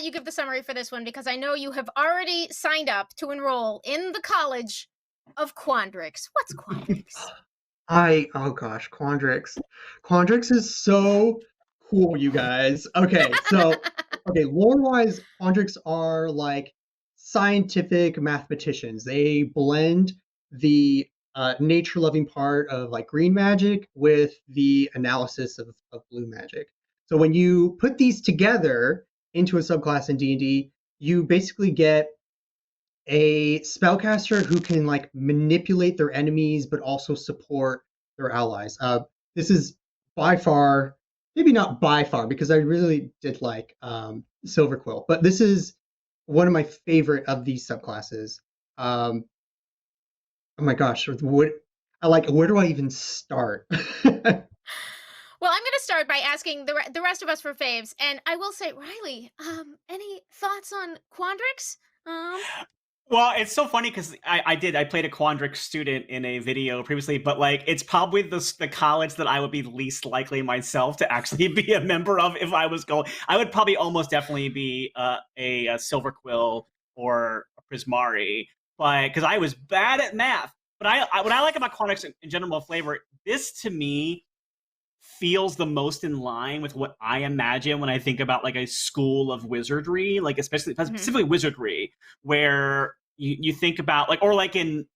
let you give the summary for this one because I know you have already signed up to enroll in the College of Quandrix. What's Quandrix? Oh gosh, Quandrix. Quandrix is so cool, you guys. Okay, lore-wise, Quandrix are like scientific mathematicians. They blend the nature-loving part of like green magic with the analysis of blue magic. So when you put these together into a subclass in D&D, you basically get a spellcaster who can like manipulate their enemies but also support their allies. This is by far, maybe not by far, because I really did like Silverquill, but this is one of my favorite of these subclasses. Oh my gosh, where do I even start? Well, I'm going to start by asking the rest of us for faves, and I will say, Riley, any thoughts on Quandrix? Well, it's so funny because I played a Quandrix student in a video previously, but like it's probably the college that I would be least likely myself to actually be a member of if I was going. I would probably almost definitely be a Silverquill or a Prismari, but because I was bad at math. But what I like about Quandrix in general flavor, this to me feels the most in line with what I imagine when I think about like a school of wizardry, like specifically wizardry, where you think about like, or like if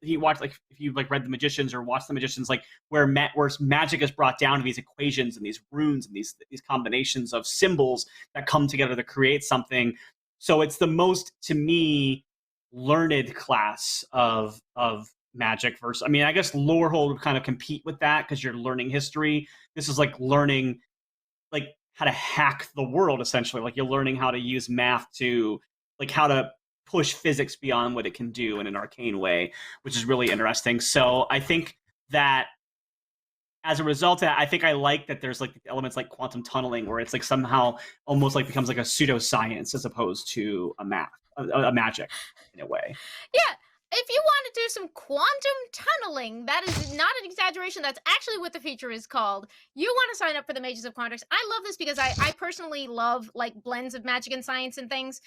you like read The Magicians or watched The Magicians, like where magic is brought down to these equations and these runes and these combinations of symbols that come together to create something. So it's the most, to me, learned class of magic versus, I mean, I guess Lorehold would kind of compete with that because you're learning history. This is like learning like how to hack the world, essentially. Like you're learning how to use math to like how to push physics beyond what it can do in an arcane way, which is really interesting. So I think that as a result of that, I think I like that there's like elements like quantum tunneling where it's like somehow almost like becomes like a pseudoscience as opposed to a magic in a way. Yeah. If you want to do some quantum tunneling, that is not an exaggeration. That's actually what the feature is called. You want to sign up for the Mages of Quandrix. I love this because I personally love like blends of magic and science and things.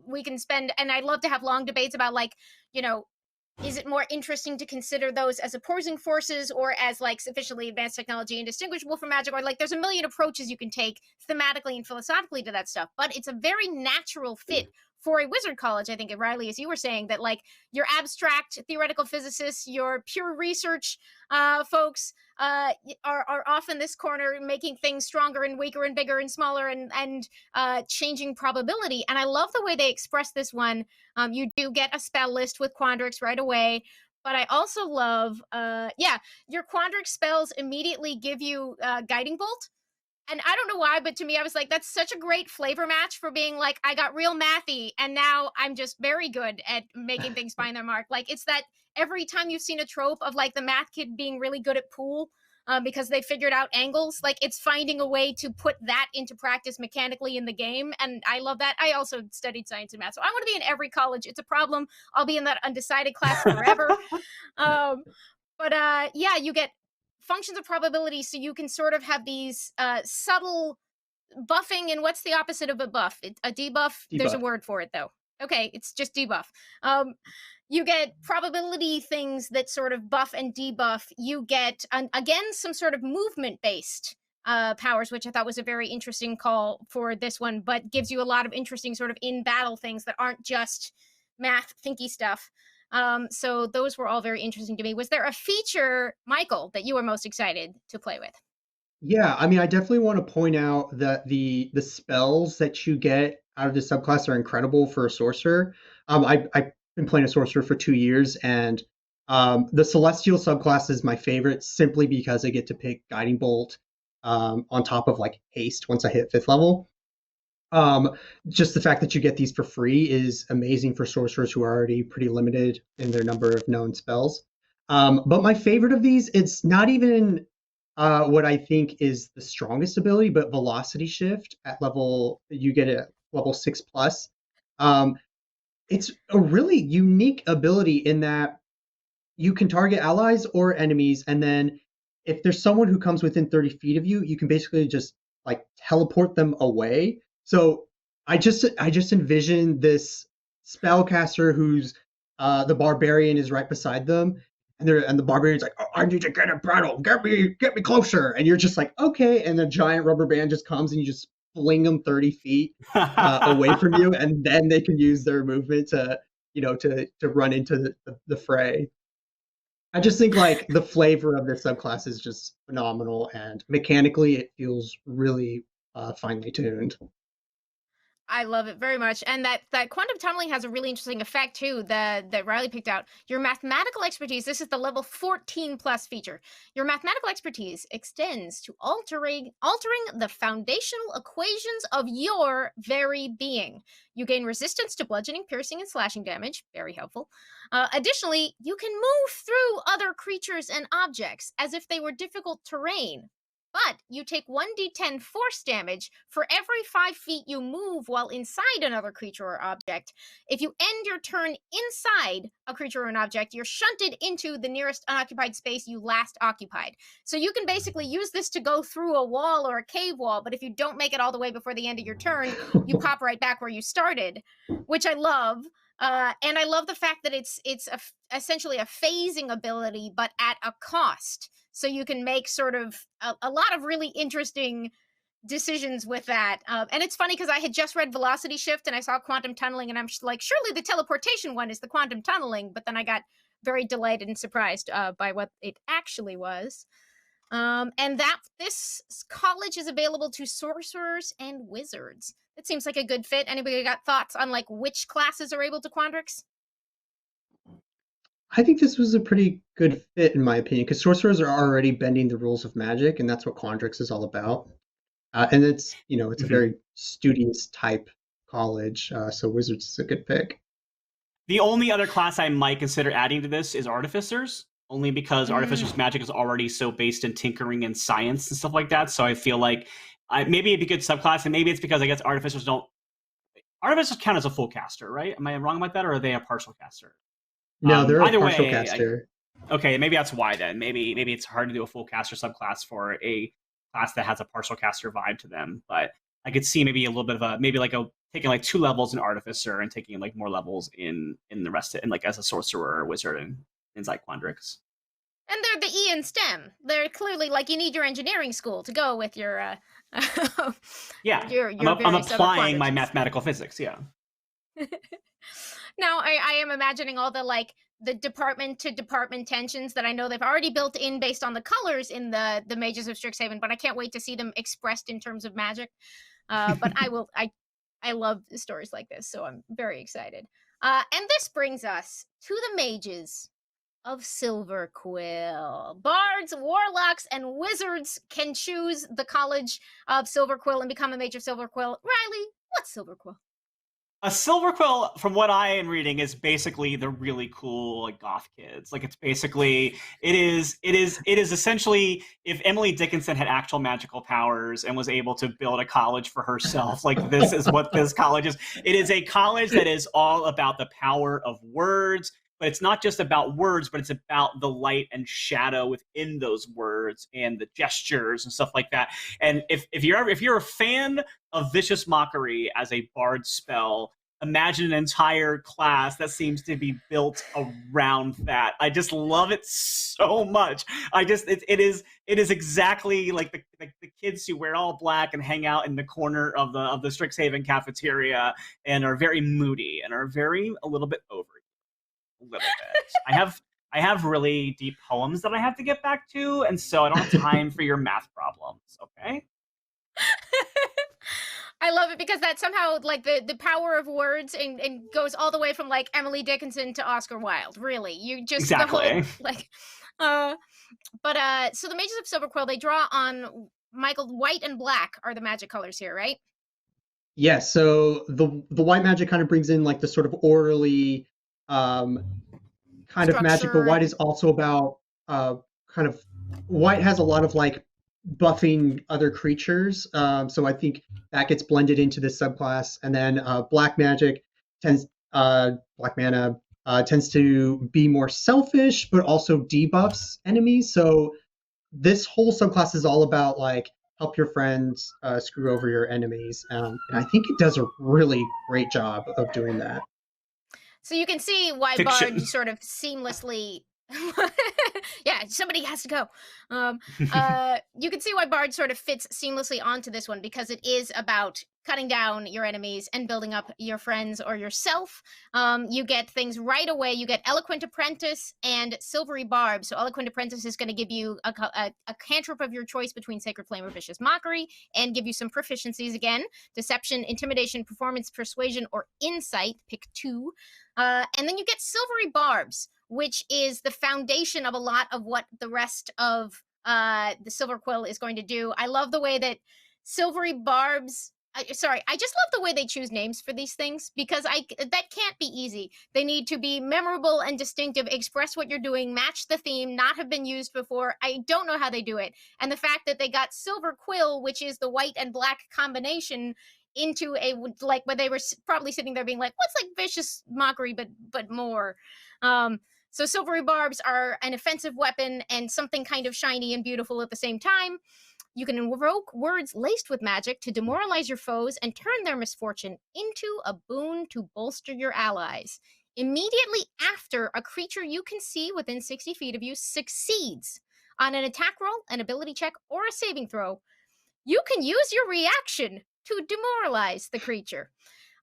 We can spend, and I love to have long debates about like, you know, is it more interesting to consider those as opposing forces or as like sufficiently advanced technology and distinguishable from magic? Or like there's a million approaches you can take thematically and philosophically to that stuff, but it's a very natural fit for a wizard college. I think, Riley, as you were saying, that like your abstract theoretical physicists, your pure research folks are often this corner making things stronger and weaker and bigger and smaller and changing probability. And I love the way they express this one. You do get a spell list with Quandrix right away. But I also love, your Quandrix spells immediately give you Guiding Bolt. And I don't know why, but to me, I was like, that's such a great flavor match for being like, I got real mathy, and now I'm just very good at making things find their mark. Like, it's that every time you've seen a trope of like the math kid being really good at pool because they figured out angles, like it's finding a way to put that into practice mechanically in the game. And I love that. I also studied science and math, so I want to be in every college. It's a problem. I'll be in that undecided class forever. You get functions of probability, so you can sort of have these subtle buffing. And what's the opposite of a buff? A debuff? Debuff. There's a word for it, though. Okay, it's just debuff. You get probability things that sort of buff and debuff. You get, again, some sort of movement-based powers, which I thought was a very interesting call for this one, but gives you a lot of interesting sort of in-battle things that aren't just math, thinky stuff. So those were all very interesting to me. Was there a feature, Michael, that you were most excited to play with? Yeah, I mean, I definitely want to point out that the spells that you get out of the subclass are incredible for a sorcerer. I've been playing a sorcerer for 2 years, and the Celestial subclass is my favorite simply because I get to pick Guiding Bolt on top of like Haste once I hit 5th level. Just the fact that you get these for free is amazing for sorcerers who are already pretty limited in their number of known spells. But my favorite of these, it's not even what I think is the strongest ability, but Velocity Shift you get it at level 6+. It's a really unique ability in that you can target allies or enemies, and then if there's someone who comes within 30 feet of you, you can basically just like teleport them away. So I just envision this spellcaster who's the barbarian is right beside them, and the barbarian's like, oh, I need to get in battle, get me closer, and you're just like, okay, and the giant rubber band just comes and you just fling them 30 feet away from you, and then they can use their movement to to run into the fray. I just think like the flavor of this subclass is just phenomenal, and mechanically it feels really finely tuned. I love it very much. And that quantum tunneling has a really interesting effect too that Riley picked out. Your mathematical expertise, this is the level 14 plus feature. Your mathematical expertise extends to altering the foundational equations of your very being. You gain resistance to bludgeoning, piercing, and slashing damage. Very helpful. Additionally, you can move through other creatures and objects as if they were difficult terrain. But you take 1d10 force damage for every 5 feet you move while inside another creature or object. If you end your turn inside a creature or an object, you're shunted into the nearest unoccupied space you last occupied. So you can basically use this to go through a wall or a cave wall, but if you don't make it all the way before the end of your turn, you pop right back where you started, which I love. And I love the fact that it's essentially a phasing ability, but at a cost. So you can make sort of a lot of really interesting decisions with that. And it's funny because I had just read Velocity Shift and I saw quantum tunneling, and I'm like, surely the teleportation one is the quantum tunneling. But then I got very delighted and surprised by what it actually was. And that this college is available to sorcerers and wizards. It seems like a good fit. Anybody got thoughts on like which classes are able to Quandrix? I think this was a pretty good fit in my opinion, because sorcerers are already bending the rules of magic, and that's what Quandrix is all about. And it's it's a very studious type college, so wizards is a good pick. The only other class I might consider adding to this is artificers, only because artificers magic is already so based in tinkering and science and stuff like that. So I feel like maybe it'd be a good subclass, and maybe it's because I guess artificers count as a full caster, right? Am I wrong about that, or are they a partial caster? No, they're either a partial way, caster. Okay, maybe that's why then. Maybe it's hard to do a full caster subclass for a class that has a partial caster vibe to them. But I could see maybe a little bit of taking like 2 levels in artificer and taking like more levels in the rest of, and like as a sorcerer or wizard and inside Quandrix. And they're the E in STEM. They're clearly like you need your engineering school to go with your yeah. Your I'm applying my mathematical physics. Yeah. Now I am imagining all the department to department tensions that I know they've already built in based on the colors in the Mages of Strixhaven, but I can't wait to see them expressed in terms of magic. But I love stories like this, so I'm very excited. And this brings us to the Mages of Silverquill. Bards, warlocks, and wizards can choose the College of Silverquill and become a Mage of Silverquill. Riley, what's Silverquill? A Silverquill, from what I am reading, is basically the really cool like goth kids. Like it's basically it is essentially if Emily Dickinson had actual magical powers and was able to build a college for herself, like this is what this college is. It is a college that is all about the power of words, but it's not just about words, but it's about the light and shadow within those words and the gestures and stuff like that. And if you're a fan of Vicious Mockery as a bard spell, imagine an entire class that seems to be built around that. I just love it so much. It is exactly like the kids who wear all black and hang out in the corner of the Strixhaven cafeteria and are very moody and are a little bit over a little bit. I have really deep poems that I have to get back to, and so I don't have time for your math problems, okay? I love it because that somehow like the power of words and goes all the way from like Emily Dickinson to Oscar Wilde. Really, you just exactly so the Mages of Silverquill, they draw on Michael. White and black are the magic colors here, right? Yes. So the white magic kind of brings in like the sort of orderly kind of magic, but white is also about white has a lot of like buffing other creatures, so I think that gets blended into this subclass. And then black magic black mana tends to be more selfish but also debuffs enemies, so this whole subclass is all about like help your friends screw over your enemies. And I think it does a really great job of doing that. So you can see why Fiction. Bard sort of seamlessly. Yeah, somebody has to go. You can see why Bard sort of fits seamlessly onto this one because it is about cutting down your enemies and building up your friends or yourself. You get things right away. You get Eloquent Apprentice and Silvery Barb. So Eloquent Apprentice is going to give you a cantrip of your choice between Sacred Flame or Vicious Mockery and give you some proficiencies again. Deception, Intimidation, Performance, Persuasion, or Insight. Pick 2. And then you get Silvery Barbs, which is the foundation of a lot of what the rest of the Silverquill is going to do. I love the way that Silvery Barbs... I just love the way they choose names for these things because that can't be easy. They need to be memorable and distinctive, express what you're doing, match the theme, not have been used before. I don't know how they do it. And the fact that they got Silverquill, which is the white and black combination, into a, like, where they were probably sitting there being like, what's like Vicious Mockery but more. So Silvery Barbs are an offensive weapon and something kind of shiny and beautiful at the same time. You can invoke words laced with magic to demoralize your foes and turn their misfortune into a boon to bolster your allies. Immediately after a creature you can see within 60 feet of you succeeds on an attack roll, an ability check, or a saving throw, you can use your reaction to demoralize the creature.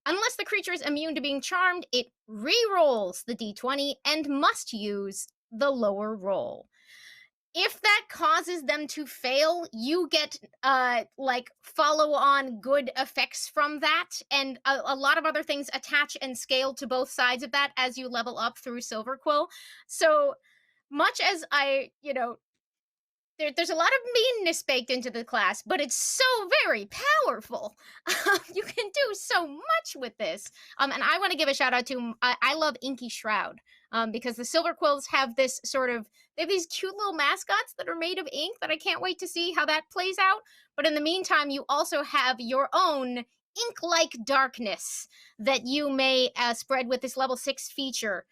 Unless the creature is immune to being charmed, it re-rolls the d20 and must use the lower roll. If that causes them to fail, you get like follow-on good effects from that, and a lot of other things attach and scale to both sides of that as you level up through Silverquill. So much as there's a lot of meanness baked into the class, but it's so very powerful. You can do so much with this. And I want to give a shout out to, I love Inky Shroud, because the Silverquills have this sort of, they have these cute little mascots that are made of ink that I can't wait to see how that plays out. But in the meantime, you also have your own ink-like darkness that you may spread with this level 6 feature.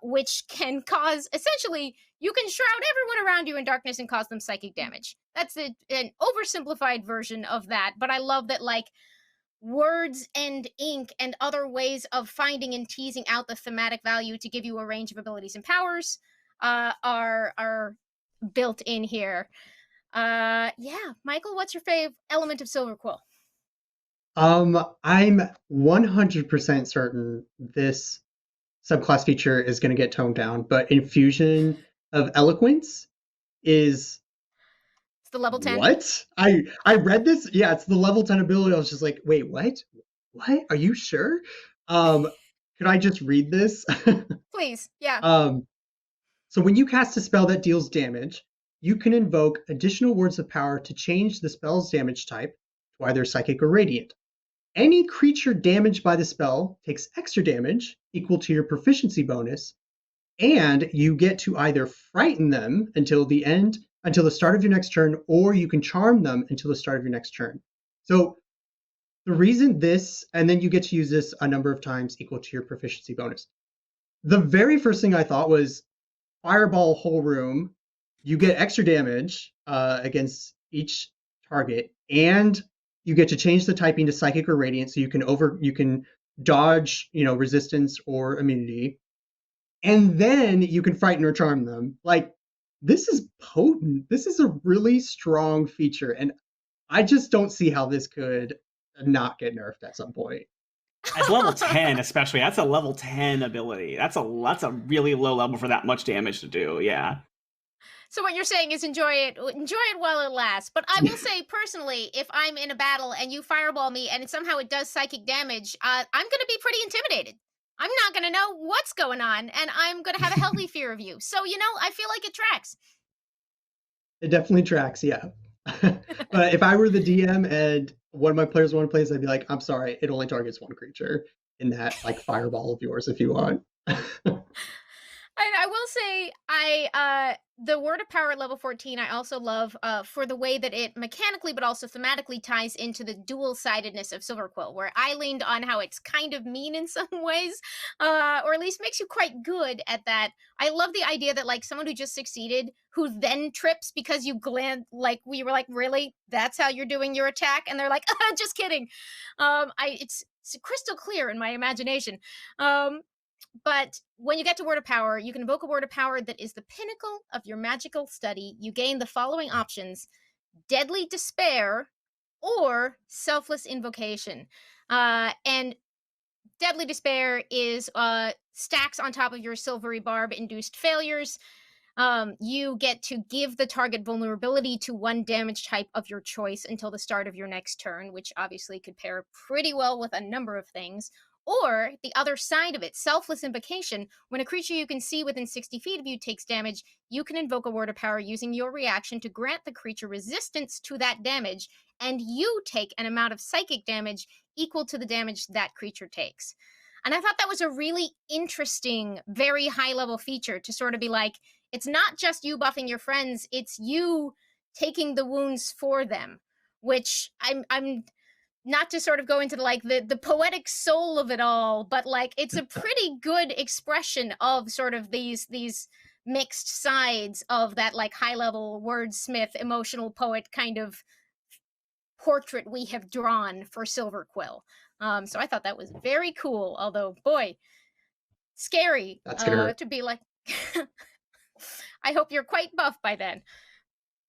Which can cause, essentially, you can shroud everyone around you in darkness and cause them psychic damage. That's an oversimplified version of that, but I love that, like, words and ink and other ways of finding and teasing out the thematic value to give you a range of abilities and powers are built in here. Yeah, Michael, what's your fave element of Silverquill? I'm 100% certain this subclass feature is going to get toned down, but Infusion of Eloquence is... It's the level 10. What? I read this. Yeah, it's the level 10 ability. I was just like, wait, what? What? Are you sure? Could I just read this? Please, yeah. So when you cast a spell that deals damage, you can invoke additional words of power to change the spell's damage type to either psychic or radiant. Any creature damaged by the spell takes extra damage equal to your proficiency bonus, and you get to either frighten them until the start of your next turn, or you can charm them until the start of your next turn. So the reason this, and then you get to use this a number of times equal to your proficiency bonus. The very first thing I thought was fireball whole room. You get extra damage against each target, and you get to change the typing to psychic or radiant, so you can dodge, resistance or immunity, and then you can frighten or charm them. Like, this is potent. This is a really strong feature, and I just don't see how this could not get nerfed at some point. At level 10, especially, that's a level 10 ability. That's a really low level for that much damage to do. Yeah. So what you're saying is enjoy it while it lasts. But I will say personally, if I'm in a battle and you fireball me and somehow it does psychic damage, I'm going to be pretty intimidated. I'm not going to know what's going on, and I'm going to have a healthy fear of you. So, I feel like it tracks. It definitely tracks, yeah. But if I were the DM and one of my players wanted to play this, I'd be like, I'm sorry, it only targets one creature in that, like, fireball of yours if you want. I will say the word of power at level 14 I also love for the way that it mechanically but also thematically ties into the dual-sidedness of Silverquill, where I leaned on how it's kind of mean in some ways, or at least makes you quite good at that. I love the idea that like someone who just succeeded who then trips because you like we were like, really? That's how you're doing your attack? And they're like, just kidding. It's crystal clear in my imagination. But when you get to Word of Power, you can invoke a Word of Power that is the pinnacle of your magical study. You gain the following options: Deadly Despair or Selfless Invocation. And Deadly Despair is stacks on top of your Silvery Barb induced failures. You get to give the target vulnerability to one damage type of your choice until the start of your next turn, which obviously could pair pretty well with a number of things. Or the other side of it, Selfless Invocation. When a creature you can see within 60 feet of you takes damage, you can invoke a Word of Power using your reaction to grant the creature resistance to that damage, and you take an amount of psychic damage equal to the damage that creature takes. And I thought that was a really interesting, very high level feature to sort of be like, it's not just you buffing your friends, it's you taking the wounds for them, which I'm not to sort of go into the poetic soul of it all, but like it's a pretty good expression of sort of these mixed sides of that like high level wordsmith emotional poet kind of portrait we have drawn for Silverquill. So I thought that was very cool, although boy, scary That's gonna hurt. to be like I hope you're quite buff by then.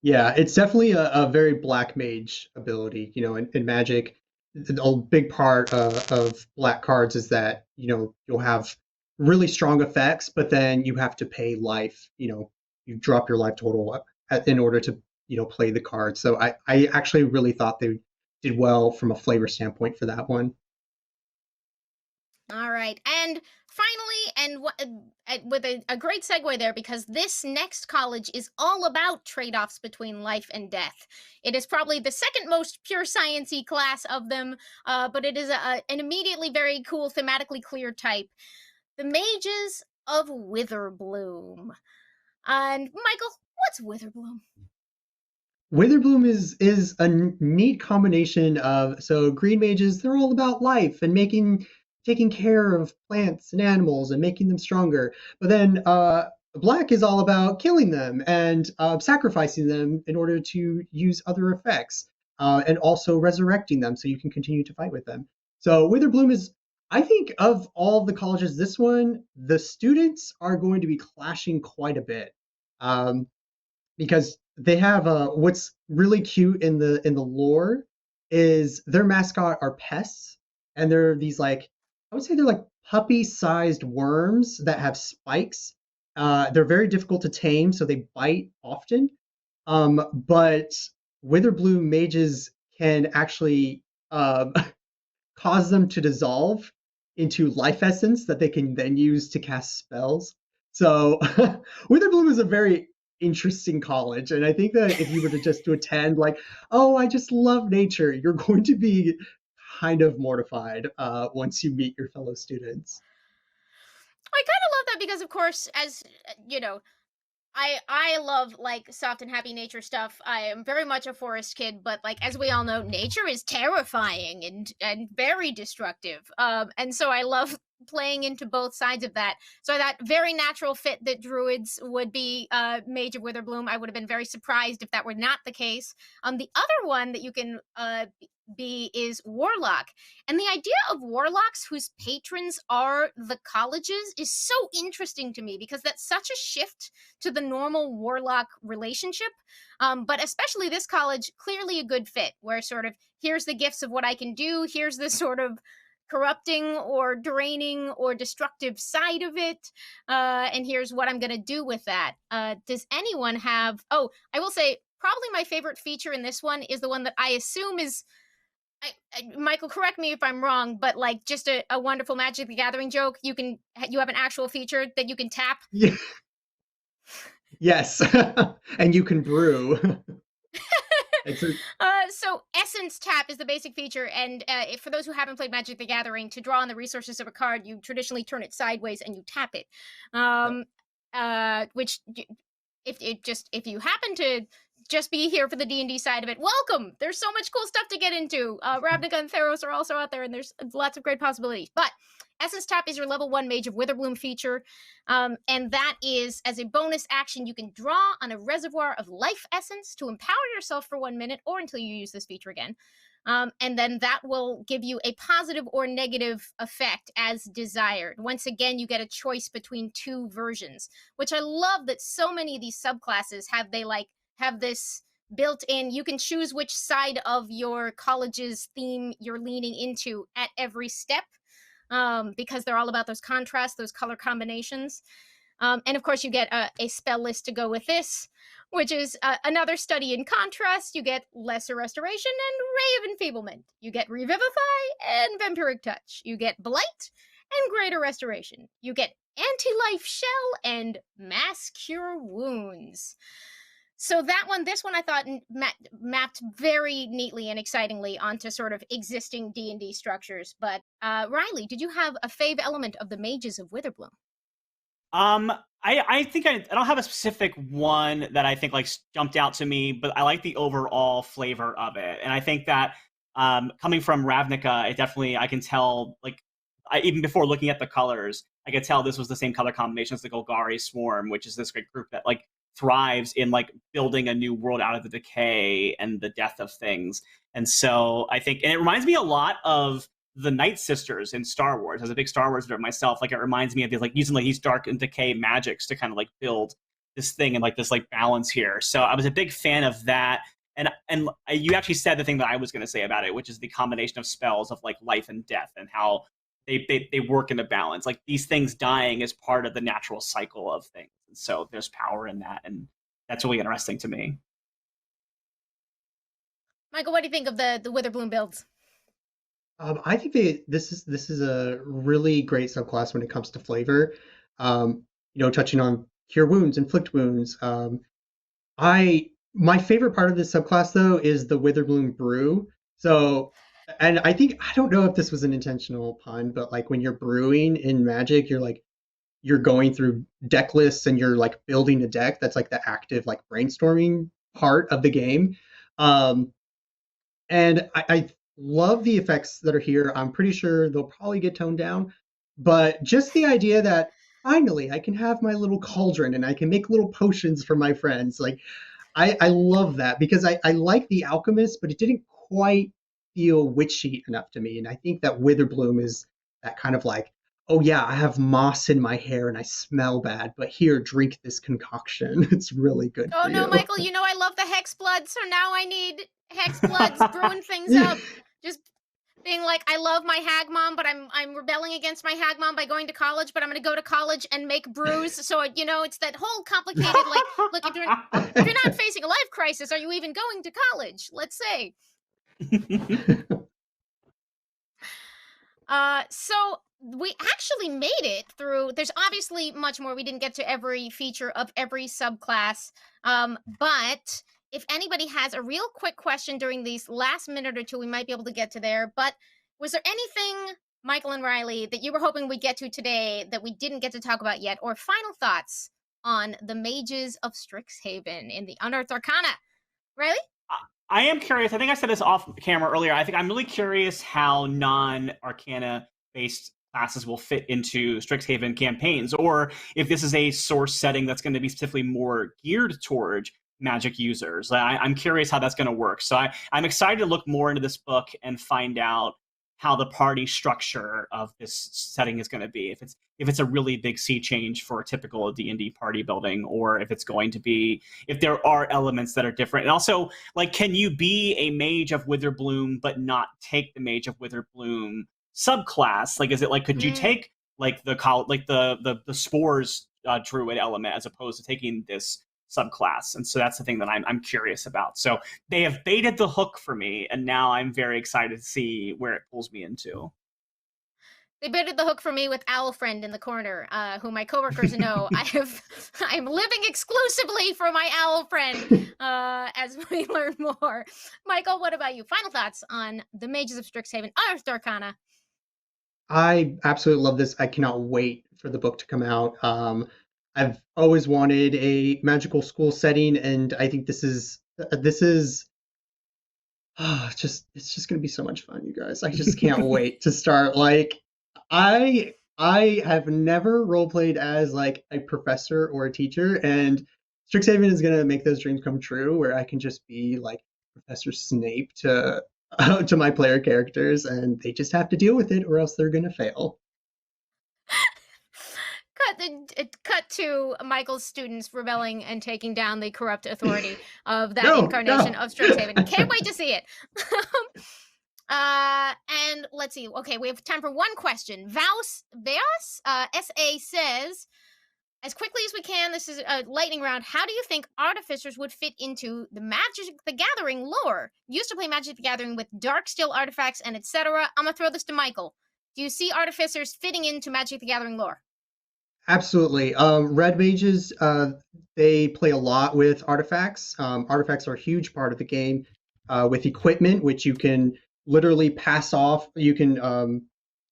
Yeah, it's definitely a very black mage ability. In Magic, a big part of black cards is that, you'll have really strong effects, but then you have to pay life. You drop your life total in order to, play the card. So I actually really thought they did well from a flavor standpoint for that one. All right. And finally, and with a great segue there, because this next college is all about trade-offs between life and death. It is probably the second most pure sciencey class of them, but it is an immediately very cool, thematically clear type. The Mages of Witherbloom. And Michael, what's Witherbloom? Witherbloom is a neat combination of, so green mages, they're all about life and taking care of plants and animals and making them stronger. But then black is all about killing them and sacrificing them in order to use other effects, and also resurrecting them so you can continue to fight with them. So Witherbloom is, I think, of all the colleges, this one, the students are going to be clashing quite a bit. Um, because they have what's really cute in the lore is their mascot are pests, and they're these, like, I would say they're like puppy-sized worms that have spikes. They're very difficult to tame, so they bite often. But Witherbloom mages can actually cause them to dissolve into life essence that they can then use to cast spells. So Witherbloom is a very interesting college, and I think that if you were to attend, like, oh, I just love nature, you're going to be kind of mortified once you meet your fellow students. I kind of love that because, of course, as you know, I love like soft and happy nature stuff. I am very much a forest kid, but like as we all know, nature is terrifying and very destructive. And so I love playing into both sides of that. So that very natural fit that druids would be Mage of Witherbloom. I would have been very surprised if that were not the case. The other one that you can be is warlock, and the idea of warlocks whose patrons are the colleges is so interesting to me because that's such a shift to the normal warlock relationship. But especially this college, clearly a good fit, where sort of here's the gifts of what I can do, here's the sort of corrupting or draining or destructive side of it, and here's what I'm going to do with that. Does anyone have? Oh, I will say probably my favorite feature in this one is the one that I assume is. Michael, correct me if I'm wrong, but like just a wonderful Magic the Gathering joke. You have an actual feature that you can tap. Yeah. Yes, and you can brew. It's a, So Essence Tap is the basic feature, and for those who haven't played Magic the Gathering, to draw on the resources of a card, you traditionally turn it sideways and you tap it. which if you happen to just be here for the D&D side of it, welcome. There's so much cool stuff to get into. Ravnica and Theros are also out there, and there's lots of great possibilities. But Essence Tap is your level 1 Mage of Witherbloom feature, and that is, as a bonus action, you can draw on a reservoir of life essence to empower yourself for 1 minute or until you use this feature again. And then that will give you a positive or negative effect as desired. Once again, you get a choice between 2 versions, which I love that so many of these subclasses have this built in. You can choose which side of your college's theme you're leaning into at every step, because they're all about those contrasts, those color combinations. And of course, you get a spell list to go with this, which is another study in contrast. You get Lesser Restoration and Ray of Enfeeblement. You get Revivify and Vampiric Touch. You get Blight and Greater Restoration. You get Anti-Life Shell and Mass Cure Wounds. So this one I thought mapped very neatly and excitingly onto sort of existing D&D structures. But Riley, did you have a fave element of the Mages of Witherbloom? I think I don't have a specific one that I think like jumped out to me, but I like the overall flavor of it. And I think that coming from Ravnica, it definitely, I can tell, like, even before looking at the colors, I could tell this was the same color combination as the Golgari Swarm, which is this great group that like thrives in like building a new world out of the decay and the death of things. And so I think, and it reminds me a lot of the Night Sisters in Star Wars. As a big Star Wars nerd myself, like it reminds me of these, like using like these dark and decay magics to kind of like build this thing and like this like balance here. So I was a big fan of that. And you actually said the thing that I was going to say about it, which is the combination of spells of like life and death and how they work in a balance. Like these things dying is part of the natural cycle of things. And so there's power in that, and that's really interesting to me. Michael, what do you think of the Witherbloom builds? I think this is a really great subclass when it comes to flavor. Touching on cure wounds, inflict wounds. My favorite part of this subclass though is the Witherbloom brew. So, and I don't know if this was an intentional pun, but like when you're brewing in Magic, you're going through deck lists and you're like building a deck. That's like the active like brainstorming part of the game. And I love the effects that are here. I'm pretty sure they'll probably get toned down, but just the idea that finally I can have my little cauldron and I can make little potions for my friends. Like I love that because I like the alchemist, but it didn't quite feel witchy enough to me. And I think that Witherbloom is that kind of like, oh yeah, I have moss in my hair and I smell bad, but here, drink this concoction. It's really good. Oh no, Michael, I love the hex blood, so now I need hex bloods brewing things up. Just being like, I love my hag mom, but I'm rebelling against my hag mom by going to college, but I'm going to go to college and make brews. So, it's that whole complicated, like, look, if you're not facing a life crisis, are you even going to college? Let's say. So we actually made it through. There's obviously much more. We didn't get to every feature of every subclass. But if anybody has a real quick question during these last minute or two, we might be able to get to there. But was there anything, Michael and Riley, that you were hoping we'd get to today that we didn't get to talk about yet? Or final thoughts on the Mages of Strixhaven in the Unearthed Arcana? Riley? I am curious. I think I said this off camera earlier. I think I'm really curious how non-Arcana based classes will fit into Strixhaven campaigns, or if this is a source setting that's going to be specifically more geared towards Magic users. I'm curious how that's going to work. So I'm excited to look more into this book and find out how the party structure of this setting is going to be. If it's a really big sea change for a typical D&D party building, or if it's going to be, if there are elements that are different. And also, like, can you be a Mage of Witherbloom but not take the Mage of Witherbloom subclass? Like, is it like, could you take like the spores druid element as opposed to taking this subclass? And so that's the thing that I'm curious about. So they have baited the hook for me, and now I'm very excited to see where it pulls me into. They baited the hook for me with Owl Friend in the corner, who my coworkers know I'm living exclusively for my Owl Friend as we learn more. Michael, what about you? Final thoughts on the Mages of Strixhaven Unearthed Arcana? I absolutely love this. I cannot wait for the book to come out. I've always wanted a magical school setting, and I think this is it's just gonna be so much fun, you guys. I just can't wait to start. Like, I have never roleplayed as like a professor or a teacher, and Strixhaven is gonna make those dreams come true, where I can just be like Professor Snape to to my player characters, and they just have to deal with it, or else they're gonna fail. Cut to Michael's students rebelling and taking down the corrupt authority of that No, incarnation no. of Strixhaven. Can't wait to see it. And let's see. Okay, we have time for one question. Veas SA says, as quickly as we can, this is a lightning round. How do you think artificers would fit into the Magic the Gathering lore? Used to play Magic the Gathering with Darksteel artifacts and etc. I'm gonna throw this to Michael. Do you see artificers fitting into Magic the Gathering lore? Absolutely. Red mages, they play a lot with artifacts. Artifacts are a huge part of the game. With equipment, which you can literally pass off. You can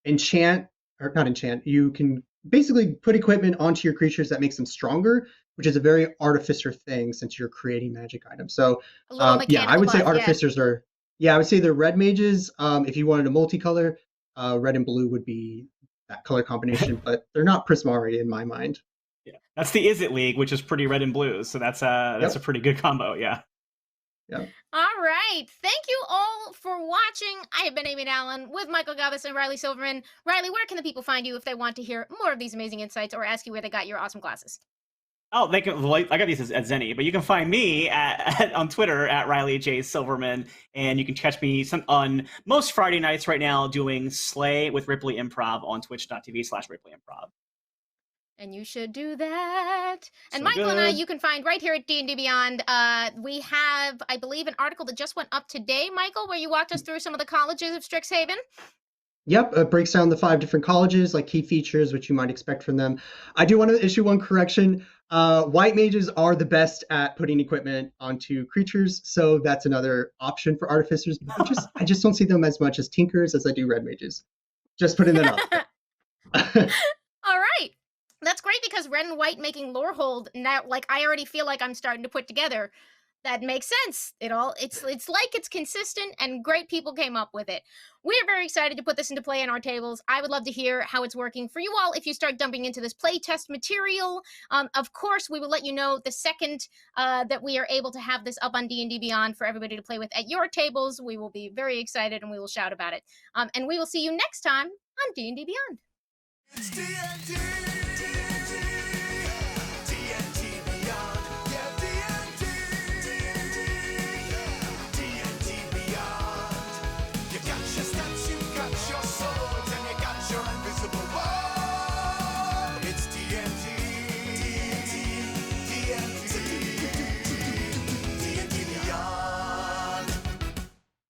enchant, or not enchant. You can basically put equipment onto your creatures that makes them stronger, which is a very artificer thing since you're creating magic items. So, A little yeah, I mechanical would say buff, yeah. artificers are. Yeah, I would say they're red mages. If you wanted a multicolor, red and blue would be that color combination, but they're not Prismari in my mind. Yeah, that's the Is It League, which is pretty red and blue. So that's a pretty good combo. Yeah. Yep. All right. Thank you all for watching. I have been Amy Dallen with Michael Galvis and Riley Silverman. Riley, where can the people find you if they want to hear more of these amazing insights or ask you where they got your awesome classes? Oh, they can. I got these at Zenny, but you can find me on Twitter at Riley J Silverman, and you can catch me on most Friday nights right now doing Slay with Ripley Improv on Twitch.tv/Ripley Improv. And you should do that. And So Michael and I, good. you can find right here at D&D Beyond. We have, I believe, an article that just went up today, Michael, where you walked us through some of the colleges of Strixhaven. Yep, it breaks down the 5 different colleges, like key features, which you might expect from them. I do want to issue one correction. White mages are the best at putting equipment onto creatures, so that's another option for artificers. But I just don't see them as much as tinkers as I do red mages. Just putting that out there. All right. That's great because red and white making lore hold now, like I already feel like I'm starting to put together. That makes sense. It's like it's consistent and great people came up with it. We're very excited to put this into play in our tables. I would love to hear how it's working for you all if you start dumping into this playtest material. Of course, we will let you know the second that we are able to have this up on D&D Beyond for everybody to play with at your tables. We will be very excited and we will shout about it. And we will see you next time on D&D Beyond. It's D&D.